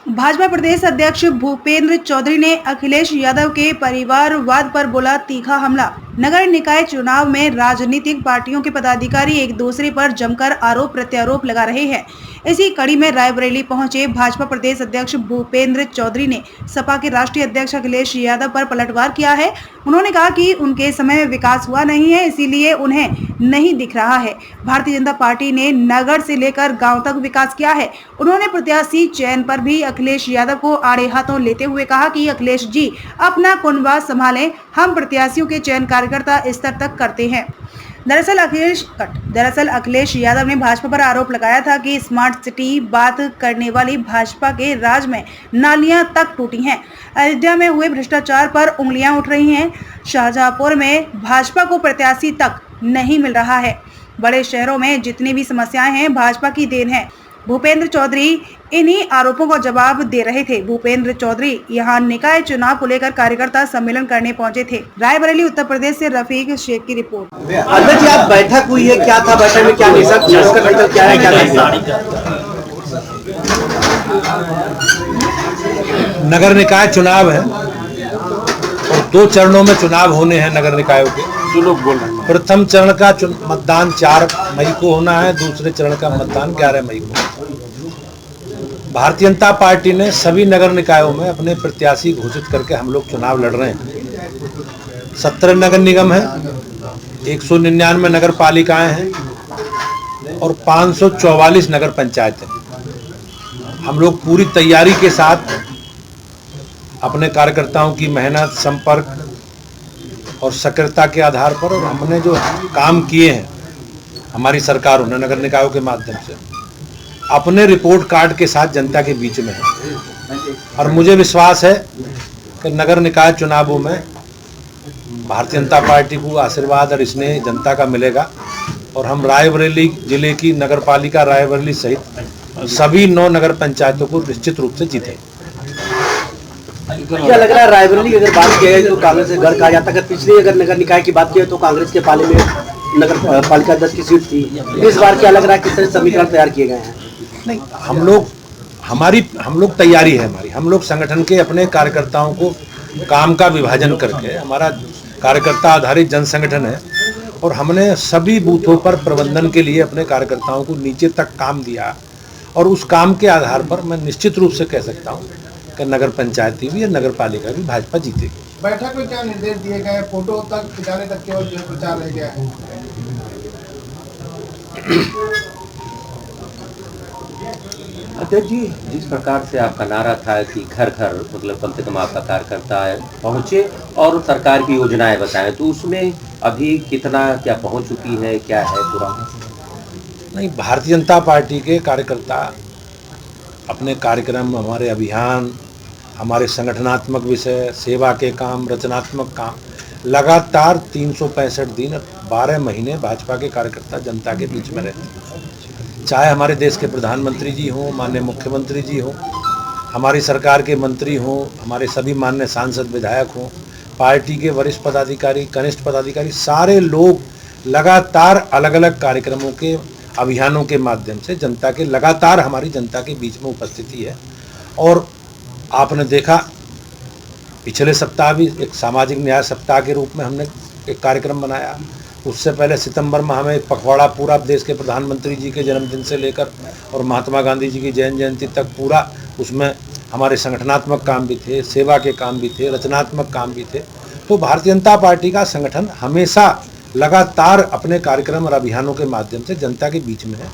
भाजपा प्रदेश अध्यक्ष भूपेंद्र चौधरी ने अखिलेश यादव के परिवारवाद पर बोला तीखा हमला। नगर निकाय चुनाव में राजनीतिक पार्टियों के पदाधिकारी एक दूसरे पर जमकर आरोप प्रत्यारोप लगा रहे हैं। इसी कड़ी में रायबरेली पहुंचे भाजपा प्रदेश अध्यक्ष भूपेंद्र चौधरी ने सपा के राष्ट्रीय अध्यक्ष अखिलेश यादव पर पलटवार किया है। उन्होंने कहा कि उनके समय में विकास हुआ नहीं है, इसीलिए उन्हें नहीं दिख रहा है। भारतीय जनता पार्टी ने नगर से लेकर गांव तक विकास किया है। उन्होंने प्रत्याशी चयन पर भी अखिलेश यादव को आड़े हाथों लेते हुए कहा कि अखिलेश जी अपना कुनबा संभालें, हम प्रत्याशियों के चयन कार्यकर्ता स्तर तक करते हैं। दरअसल अखिलेश यादव ने भाजपा पर आरोप लगाया था कि स्मार्ट सिटी बात करने वाली भाजपा के राज में नालियां तक टूटी हैं। अयोध्या में हुए भ्रष्टाचार पर उंगलियां उठ रही हैं। शाहजहांपुर में भाजपा को प्रत्याशी तक नहीं मिल रहा है। बड़े शहरों में जितनी भी समस्याएं हैं भाजपा की देन है। भूपेंद्र चौधरी इन्हीं आरोपों का जवाब दे रहे थे। भूपेंद्र चौधरी यहां निकाय चुनाव को लेकर कार्यकर्ता सम्मेलन करने पहुंचे थे। रायबरेली उत्तर प्रदेश से रफीक शेख की रिपोर्ट। अध्यक्ष जी, आप बैठक हुई है, क्या था बैठक में, क्या क्या है, क्या नगर निकाय चुनाव है और 2 चरणों में चुनाव होने हैं नगर निकायों के। जो लोग बोल रहे हैं, प्रथम चरण का मतदान 4 मई को होना है, दूसरे चरण का मतदान 11 मई को। भारतीय जनता पार्टी ने सभी नगर निकायों में अपने प्रत्याशी घोषित करके हम लोग चुनाव लड़ रहे हैं। 17 नगर निगम है, 199 नगर पालिकाएं हैं और 544 नगर पंचायतें। हम लोग पूरी तैयारी के साथ अपने कार्यकर्ताओं की मेहनत, संपर्क और सक्रियता के आधार पर, और हमने जो काम किए हैं हमारी सरकारों ने नगर निकायों के माध्यम से, अपने रिपोर्ट कार्ड के साथ जनता के बीच में है। और मुझे विश्वास है कि नगर निकाय चुनावों में भारतीय जनता पार्टी को आशीर्वाद और स्नेह जनता का मिलेगा और हम रायबरेली जिले की नगर पालिका रायबरेली सहित सभी 9 नगर पंचायतों को निश्चित रूप से जीते। क्या लग रहा है, रायबरेली की अगर बात की जाए तो कांग्रेस से गढ़ कहा जाता है, पिछली अगर नगर निकाय की बात की जाए तो कांग्रेस के पाले में नगर पालिका अध्यक्ष की सीट थी। इस बार क्या लग रहा है, किस तरह समीकरण तैयार किए गए हैं? नहीं, हम लोग तैयारी है हमारी। हम लोग संगठन के अपने कार्यकर्ताओं को काम का विभाजन करके, हमारा कार्यकर्ता आधारित जन संगठन है और हमने सभी बूथों पर प्रबंधन के लिए अपने कार्यकर्ताओं को नीचे तक काम दिया और उस काम के आधार पर मैं निश्चित रूप से कह सकता हूँ कि नगर पंचायती भी और नगर पालिका भी भाजपा जीतेगी। बैठक में क्या निर्देश दिए गए? फोटो तक जाने तक केवल जो प्रचार रह गया है। अध्यक्ष जी, जिस प्रकार से आपका नारा था कि घर घर मतलब कम से कम आपका कार्यकर्ता पहुंचे और सरकार की योजनाएं बताएं, तो उसमें अभी कितना क्या पहुंच चुकी है, क्या है पूरा? नहीं, भारतीय जनता पार्टी के कार्यकर्ता अपने कार्यक्रम, हमारे अभियान, हमारे संगठनात्मक विषय, सेवा के काम, रचनात्मक काम, लगातार 365 दिन और 12 महीने भाजपा के कार्यकर्ता जनता के बीच में रहते हैं। चाहे हमारे देश के प्रधानमंत्री जी हों, माननीय मुख्यमंत्री जी हों, हमारी सरकार के मंत्री हों, हमारे सभी माननीय सांसद विधायक हों, पार्टी के वरिष्ठ पदाधिकारी, कनिष्ठ पदाधिकारी, सारे लोग लगातार अलग अलग कार्यक्रमों के, अभियानों के माध्यम से जनता के, लगातार हमारी जनता के बीच में उपस्थिति है। और आपने देखा पिछले सप्ताह भी एक सामाजिक न्याय सप्ताह के रूप में हमने एक कार्यक्रम बनाया। उससे पहले सितंबर माह में एक पखवाड़ा पूरा देश के प्रधानमंत्री जी के जन्मदिन से लेकर और महात्मा गांधी जी की जयंती तक पूरा, उसमें हमारे संगठनात्मक काम भी थे, सेवा के काम भी थे, रचनात्मक काम भी थे। तो भारतीय जनता पार्टी का संगठन हमेशा लगातार अपने कार्यक्रम और अभियानों के माध्यम से जनता के बीच में है।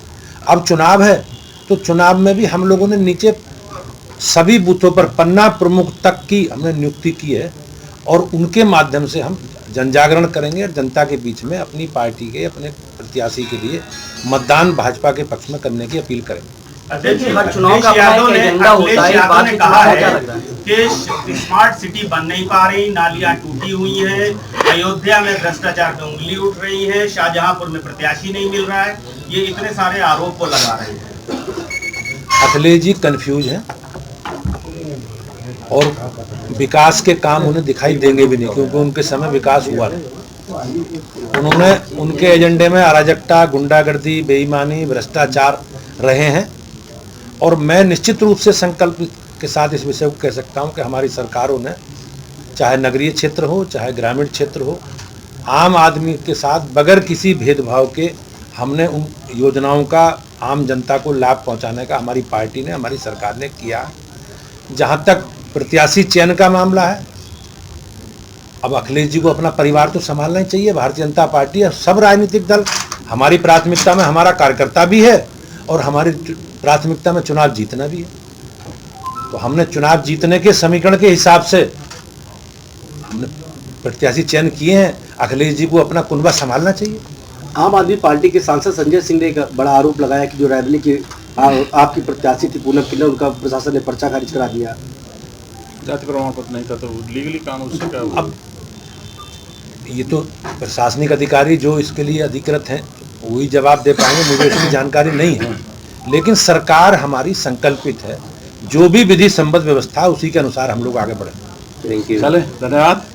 अब चुनाव है तो चुनाव में भी हम लोगों ने नीचे सभी बूथों पर पन्ना प्रमुख तक की हमने नियुक्ति की है और उनके माध्यम से हम जन जागरण करेंगे और जनता के बीच में अपनी पार्टी के, अपने प्रत्याशी के लिए मतदान भाजपा के पक्ष में करने की अपील करेंगे। अध्यक्ष यादव ने कहा है कि स्मार्ट सिटी बन नहीं पा रही, नालियां टूटी हुई है, अयोध्या में भ्रष्टाचार पे उंगली उठ रही है, शाहजहांपुर में प्रत्याशी नहीं मिल रहा है, ये इतने सारे आरोप को लगा रहे हैं। अखिलेश जी कंफ्यूज हैं और विकास के काम उन्हें दिखाई देंगे भी नहीं, क्योंकि उनके समय विकास हुआ नहीं। उन्होंने, उनके एजेंडे में अराजकता, गुंडागर्दी, बेईमानी, भ्रष्टाचार रहे हैं और मैं निश्चित रूप से संकल्प के साथ इस विषय को कह सकता हूँ कि हमारी सरकारों ने, चाहे नगरीय क्षेत्र हो चाहे ग्रामीण क्षेत्र हो, आम आदमी के साथ बगैर किसी भेदभाव के हमने उन योजनाओं का आम जनता को लाभ पहुंचाने का हमारी पार्टी ने, हमारी सरकार ने किया। जहां तक प्रत्याशी चयन का मामला है, अब अखिलेश जी को अपना परिवार तो संभालना ही चाहिए। भारतीय जनता पार्टी और सब राजनीतिक दल, हमारी प्राथमिकता में हमारा कार्यकर्ता भी है और हमारी प्राथमिकता में चुनाव जीतना भी है। तो हमने चुनाव जीतने के समीकरण के हिसाब से हमने प्रत्याशी चयन किए हैं। अखिलेश जी को अपना कुनबा संभालना चाहिए। आम आदमी पार्टी के सांसद संजय सिंह ने एक बड़ा आरोप लगाया कि जो रैबली की आपकी प्रत्याशी थी पूनम किन्नर, उनका प्रशासन ने पर्चा खारिज करा दिया। जाति प्रमाण पत्र नहीं था तो लीगली काम उससे क्या हुआ? अब ये तो प्रशासनिक अधिकारी जो इसके लिए अधिकृत हैं वही जवाब दे पाएंगे, मुझे इसकी जानकारी नहीं है। लेकिन सरकार हमारी संकल्पित है, जो भी विधि संबद्ध व्यवस्था उसी के अनुसार हम लोग आगे बढ़ेंगे। Thank you. चले, धन्यवाद।